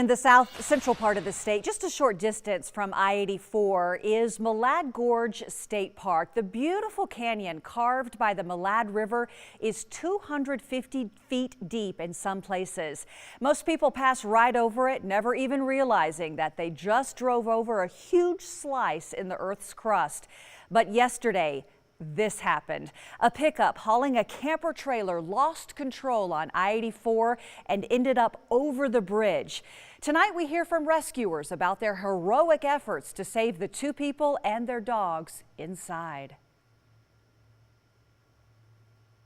In the south central part of the state, just a short distance from I-84, is Malad Gorge State Park. The beautiful canyon carved by the Malad River is 250 feet deep in some places. Most people pass right over it, never even realizing that they just drove over a huge slice in the Earth's crust. But yesterday, this happened. A pickup hauling a camper trailer lost control on I-84 and ended up over the bridge. Tonight we hear from rescuers about their heroic efforts to save the two people and their dogs inside.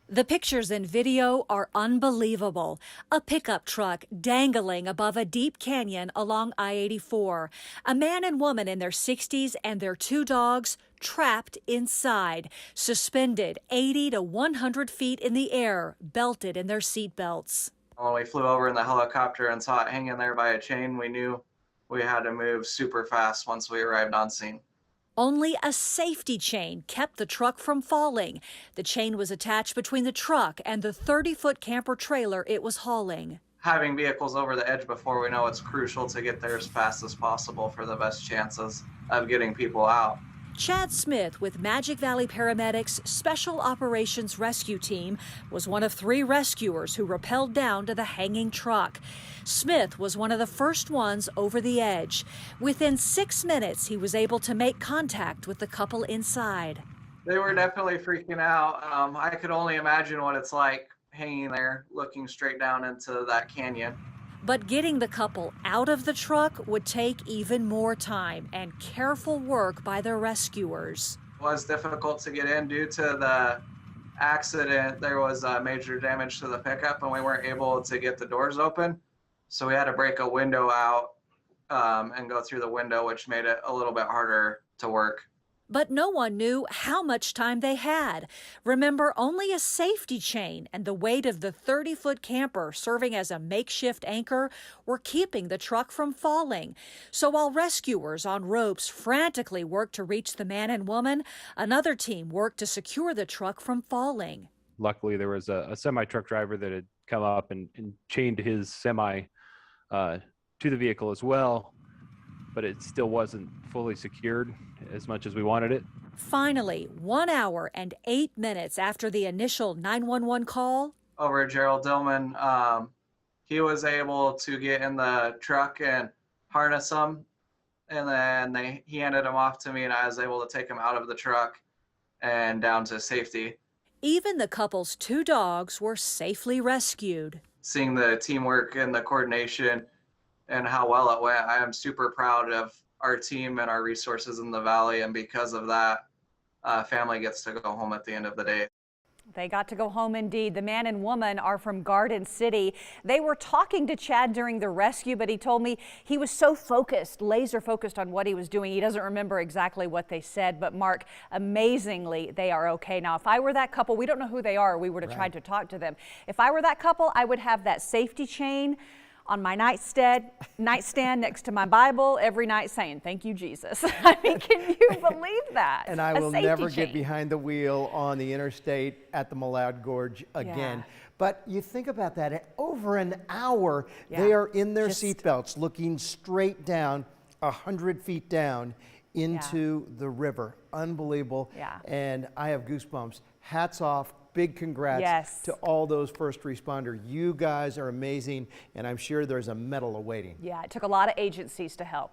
The pictures and video are unbelievable. A pickup truck dangling above a deep canyon along I-84. A man and woman in their 60s and their two dogs trapped inside, suspended 80 to 100 feet in the air, belted in their seat belts. When we flew over in the helicopter and saw it hanging there by a chain, we knew we had to move super fast once we arrived on scene. Only a safety chain kept the truck from falling. The chain was attached between the truck and the 30-foot camper trailer it was hauling. Having vehicles over the edge before we know it's crucial to get there as fast as possible for the best chances of getting people out. Chad Smith with Magic Valley Paramedics' Special Operations Rescue Team was one of 3 rescuers who rappelled down to the hanging truck. Smith was one of the first ones over the edge. Within 6 minutes, he was able to make contact with the couple inside. They were definitely freaking out. I could only imagine what it's like hanging there, looking straight down into that canyon. But getting the couple out of the truck would take even more time and careful work by the rescuers. It was difficult to get in due to the accident. There was major damage to the pickup and we weren't able to get the doors open. So we had to break a window out and go through the window, which made it a little bit harder to work. But no one knew how much time they had. Remember, only a safety chain and the weight of the 30-foot camper serving as a makeshift anchor were keeping the truck from falling. So while rescuers on ropes frantically worked to reach the man and woman, another team worked to secure the truck from falling. Luckily, there was a semi-truck driver that had come up and chained his semi to the vehicle as well, but it still wasn't fully secured as much as we wanted it. Finally, 1 hour and 8 minutes after the initial 911 call, over Gerald Dillman, he was able to get in the truck and harness him, and then he handed him off to me and I was able to take him out of the truck and down to safety. Even the couple's 2 dogs were safely rescued. Seeing the teamwork and the coordination and how well it went, I am super proud of our team and our resources in the valley, and because of that, family gets to go home at the end of the day. They got to go home indeed. The man and woman are from Garden City. They were talking to Chad during the rescue, but he told me he was so focused, laser focused on what he was doing. He doesn't remember exactly what they said, but Mark, amazingly, they are okay. Now, if I were that couple, we don't know who they are. We would have tried to talk to them. If I were that couple, I would have that safety chain on my nightstand next to my Bible every night saying, "Thank you, Jesus." I mean, can you believe that? And I will never get behind the wheel on the interstate at the Malad Gorge again. Yeah. But you think about that, at over an hour, they are in their seatbelts looking straight down, 100 feet down into the river. Unbelievable. Yeah. And I have goosebumps. Hats off. Big congrats to all those first responders. You guys are amazing, and I'm sure there's a medal awaiting. Yeah, it took a lot of agencies to help.